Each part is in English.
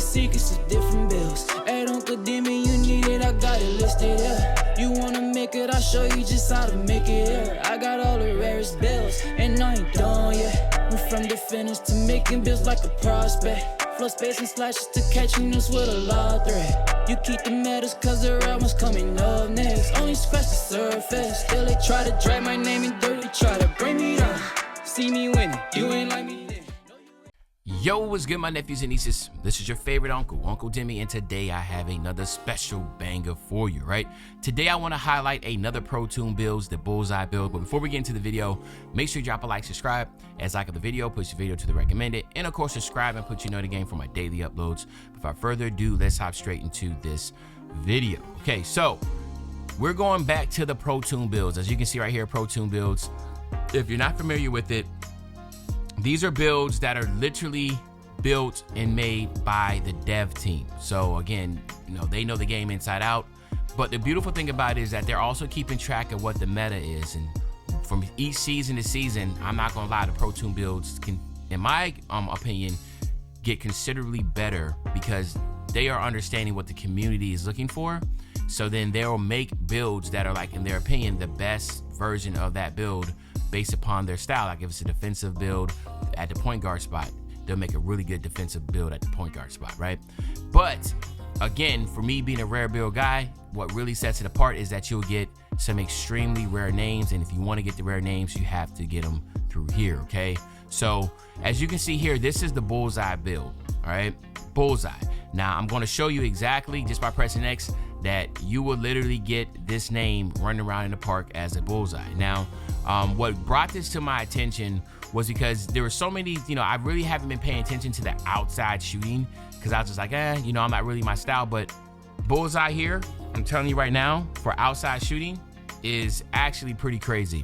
secrets of different bills. Hey, don't condemn me, you need it, I got it listed here. You wanna make it, I'll show you just how to make it here. I got all the rarest bills, and I ain't done yet. Went from defenders to making bills like a prospect. Flow space and slashes to catching us with a lot of threat. You keep the medals cause the right one's coming up next. Only scratch the surface. Still they try to drag my name in dirt. They try to bring me down. See me winning. You ain't like me then. Yo, what's good, my nephews and nieces? This is your favorite uncle, Uncle Demi, and today I have another special banger for you, right? Today I want to highlight another Pro Toon builds, the Bullseye build. But before we get into the video, make sure you drop a like, subscribe, as like the video, push the video to the recommended, and of course subscribe and put your notification for my daily uploads. Without further ado, let's hop straight into this video. Okay, so we're going back to the Pro Toon builds. As you can see right here, Pro Toon builds. If you're not familiar with it, these are builds that are literally built and made by the dev team. So again, you know, they know the game inside out. But the beautiful thing about it is that they're also keeping track of what the meta is. And from each season to season, I'm not gonna lie, the Pro Toon builds can, in my opinion, get considerably better because they are understanding what the community is looking for. So then they'll make builds that are, like, in their opinion, the best version of that build based upon their style. Like if it's a defensive build at the point guard spot, they'll make a really good defensive build at the point guard spot, right? But again, for me being a rare build guy, what really sets it apart is that you'll get some extremely rare names. And if you want to get the rare names, you have to get them through here, okay? So as you can see here, this is the Bullseye build, all right? Bullseye. Now I'm going to show you exactly, just by pressing X, that you will literally get this name running around in the park as a Bullseye. Now, what brought this to my attention was because there were so many, you know, I really haven't been paying attention to the outside shooting because I was just like, you know, I'm not really my style. But Bullseye here, I'm telling you right now, for outside shooting is actually pretty crazy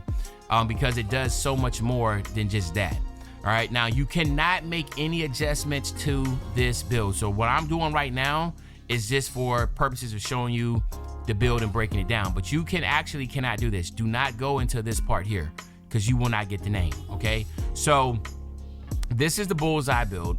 because it does so much more than just that. All right, now you cannot make any adjustments to this build. So what I'm doing right now is just for purposes of showing you the build and breaking it down. But you cannot do this. Do not go into this part here because you will not get the name, okay? So this is the Bullseye build.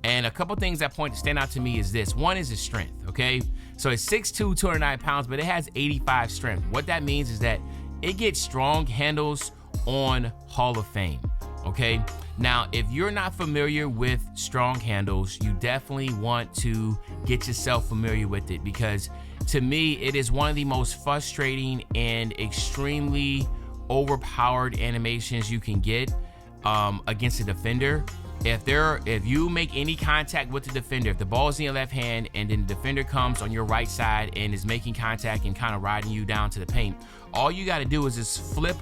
And a couple things that stand out to me is this. One is the strength, okay? So it's 6'2", 209 pounds, but it has 85 strength. What that means is that it gets strong handles on Hall of Fame, okay? Now, if you're not familiar with strong handles, you definitely want to get yourself familiar with it because to me, it is one of the most frustrating and extremely overpowered animations you can get against a defender. If you make any contact with the defender, if the ball is in your left hand and then the defender comes on your right side and is making contact and kind of riding you down to the paint, all you got to do is just flip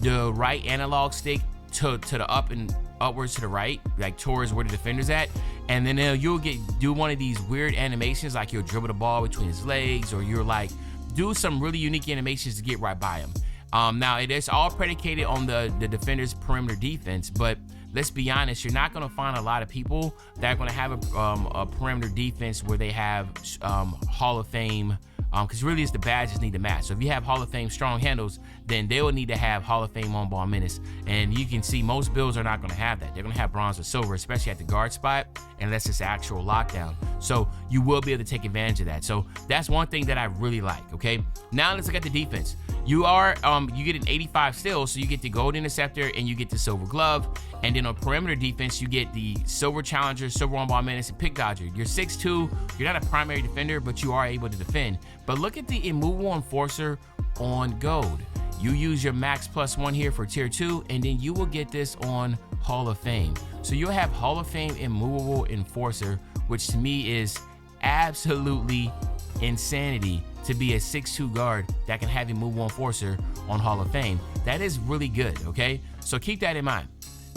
the right analog stick to the upwards to the right, like towards where the defender's at, and then you'll do one of these weird animations, like you'll dribble the ball between his legs, or you're like do some really unique animations to get right by him. Now it is all predicated on the defender's perimeter defense, but let's be honest, you're not going to find a lot of people that are going to have a perimeter defense where they have Hall of Fame, because really it's the badges need to match. So if you have Hall of Fame strong handles, then they will need to have Hall of Fame on ball minutes. And you can see most builds are not going to have that. They're going to have bronze or silver, especially at the guard spot, unless it's actual lockdown. So you will be able to take advantage of that. So that's one thing that I really like, okay? Now let's look at the defense. You get an 85 still, so you get the gold interceptor and you get the silver glove. And then on perimeter defense, you get the silver challenger, silver on ball menace, and pick dodger. You're 6'2", you're not a primary defender, but you are able to defend. But look at the immovable enforcer on gold. You use your max +1 here for tier 2, and then you will get this on Hall of Fame. So you'll have Hall of Fame immovable enforcer, which to me is absolutely insanity to be a 6'2" guard that can have immovable enforcer on Hall of Fame. That is really good, okay? So keep that in mind.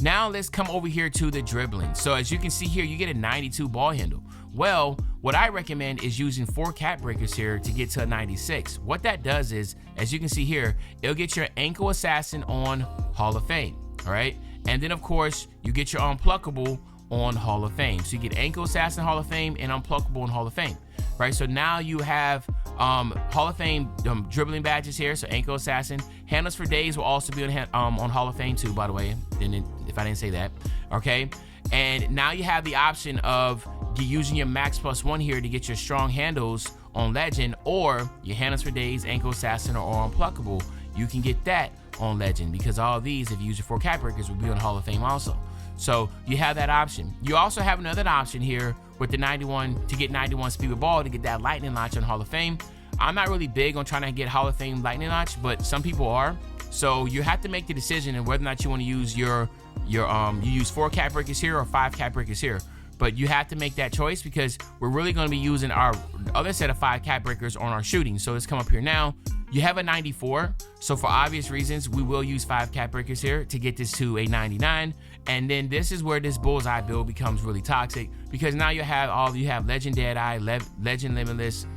Now let's come over here to the dribbling. So as you can see here, you get a 92 ball handle. Well, what I recommend is using 4 cat breakers here to get to a 96. What that does is, as you can see here, it'll get your ankle assassin on Hall of Fame, all right? And then of course, you get your unpluckable on Hall of Fame. So you get ankle assassin Hall of Fame and unpluckable on Hall of Fame, right? So now you have Hall of Fame dribbling badges here, so ankle assassin. Handles for days will also be on Hall of Fame too, by the way, if I didn't say that, okay? And now you have the option of using your max +1 here to get your strong handles on legend, or your handles for days, ankle assassin, or unpluckable, you can get that on legend, because all of these, if you use your 4 cap breakers, will be on Hall of Fame also. So you have that option. You also have another option here with the 91 to get 91 speed with ball to get that lightning launch on Hall of Fame. I'm not really big on trying to get Hall of Fame lightning launch, but some people are. So you have to make the decision and whether or not you want to use you use 4 cap breakers here or 5 cap breakers here. But you have to make that choice, because we're really going to be using our other set of 5 cap breakers on our shooting. So let's come up here now. You have a 94. So for obvious reasons, we will use 5 cap breakers here to get this to a 99. And then this is where this Bullseye build becomes really toxic, because now you have Legend Deadeye, Legend Limitless,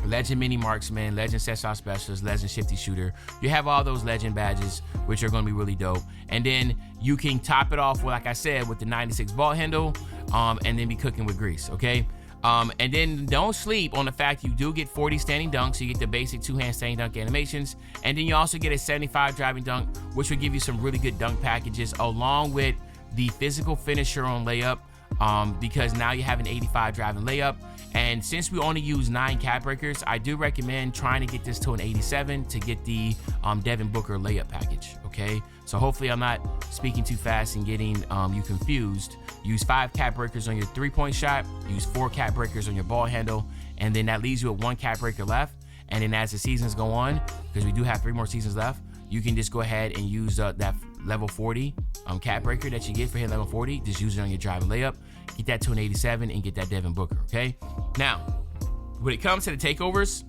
Legend Mini Marksman, Legend Set Off Specialist, Legend Shifty Shooter. You have all those Legend badges, which are going to be really dope. And then you can top it off with, like I said, with the 96 ball handle, and then be cooking with grease, okay? And then don't sleep on the fact you do get 40 standing dunks. You get the basic 2-hand standing dunk animations. And then you also get a 75 driving dunk, which will give you some really good dunk packages, along with the physical finisher on layup, because now you have an 85 driving layup. And since we only use 9 cap breakers, I do recommend trying to get this to an 87 to get the Devin Booker layup package, okay? So hopefully I'm not speaking too fast and getting you confused. Use 5 cap breakers on your 3-point shot, use 4 cap breakers on your ball handle, and then that leaves you with 1 cap breaker left. And then as the seasons go on, because we do have 3 more seasons left, you can just go ahead and use that level 40 cap breaker that you get for hit level 40. Just use it on your driving layup, get that to an 87, and get that Devin Booker, okay? Now, when it comes to the takeovers,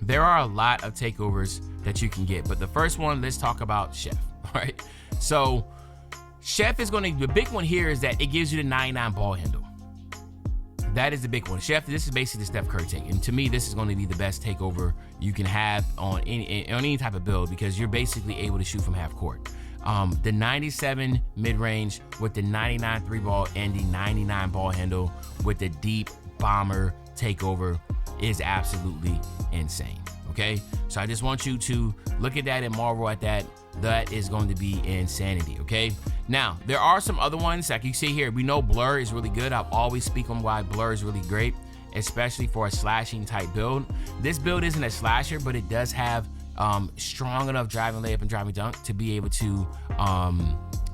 there are a lot of takeovers that you can get, but the first one, let's talk about Chef, all right? So Chef is the big one here is that it gives you the 99 ball handle. That is the big one. Chef, this is basically the Steph Curry take. And to me, this is going to be the best takeover you can have on any type of build, because you're basically able to shoot from half court. The 97 mid-range with the 99 3 ball and the 99 ball handle with the deep bomber takeover is absolutely insane, okay? So I just want you to look at that and marvel at that. That is going to be insanity, okay? Now, there are some other ones, like you see here. We know Blur is really good. I'll always speak on why Blur is really great, especially for a slashing type build. This build isn't a slasher, but it does have strong enough driving layup and driving dunk to be able to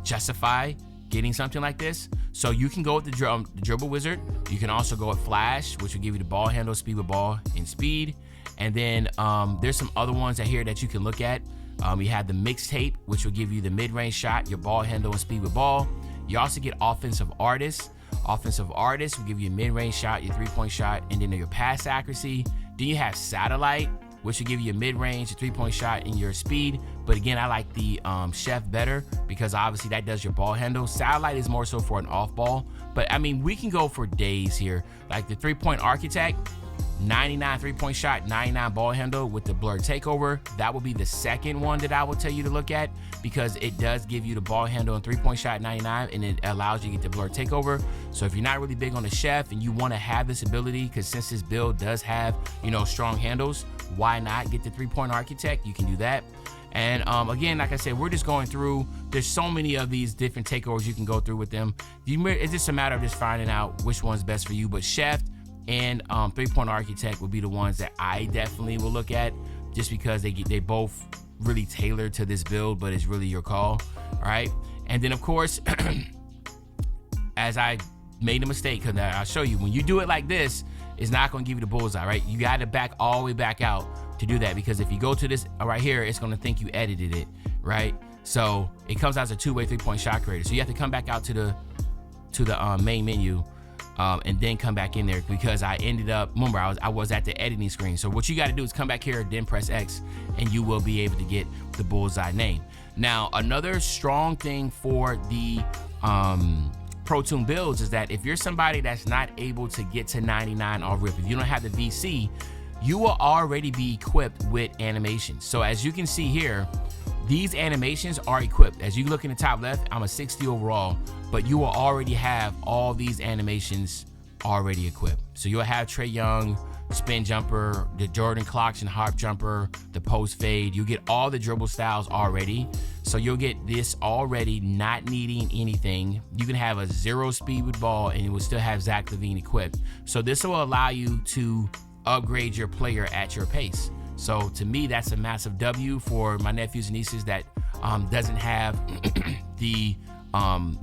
justify getting something like this. So you can go with the dribble wizard. You can also go with flash, which will give you the ball handle, speed with ball, and speed. And then there's some other ones out here that you can look at. You have the mixtape, which will give you the mid-range shot, your ball handle, and speed with ball. You also get offensive artist. Offensive artist will give you a mid-range shot, your 3-point shot, and then your pass accuracy. Then you have satellite, which will give you a mid-range, a 3-point shot, and your speed. But again, I like the Chef better, because obviously that does your ball handle. Satellite is more so for an off ball. But I mean, we can go for days here. Like the 3-point architect, 99 3-point shot, 99 ball handle with the Blur takeover. That will be the second one that I will tell you to look at, because it does give you the ball handle and 3-point shot 99, and it allows you to get the Blur takeover. So if you're not really big on the Chef and you want to have this ability, because since this build does have, strong handles, why not get the 3-point architect? You can do that. And again, like I said, we're just going through, there's so many of these different takeovers you can go through with them. It's just a matter of just finding out which one's best for you. But Chef and 3-point architect would be the ones that I definitely will look at, just because they both really tailor to this build, but it's really your call. All right. And then of course, as I made a mistake, because I'll show you, when you do it like this, it's not going to give you the bullseye, right? You got to back all the way back out to do that, because if you go to this right here, it's going to think you edited it, right? So it comes out as a 2-way 3-point shot creator. So you have to come back out to the main menu, and then come back in there, because I ended up, remember, I was at the editing screen. So what you got to do is come back here, then press X, and you will be able to get the Bullseye name. Now, another strong thing for the Pro Toon builds is that if you're somebody that's not able to get to 99 off rip, if you don't have the VC, you will already be equipped with animations. So as you can see here, these animations are equipped. As you look in the top left, I'm a 60 overall, but you will already have all these animations already equipped. So you'll have Trae Young, spin jumper, the Jordan clocks and harp jumper, the post fade. You get all the dribble styles already. So you'll get this already, not needing anything. You can have a 0 speed with ball and you will still have Zach LaVine equipped. So this will allow you to upgrade your player at your pace. So to me, that's a massive W for my nephews and nieces that doesn't have the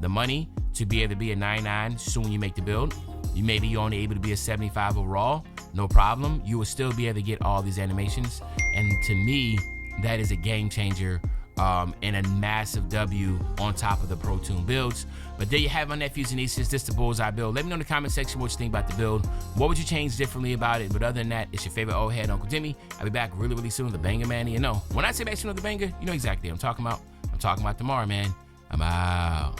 money to be able to be a 99 soon when you make the build. You may be only able to be a 75 overall, no problem. You will still be able to get all these animations. And to me, that is a game changer and a massive W on top of the Pro Toon builds. But there you have my nephews and nieces. This is the Bullseye build. Let me know in the comment section what you think about the build. What would you change differently about it? But other than that, it's your favorite old head, Uncle Dimmy. I'll be back really, really soon with the banger, man. You know, when I say back soon with the banger, you know exactly what I'm talking about. I'm talking about tomorrow, man. I'm out.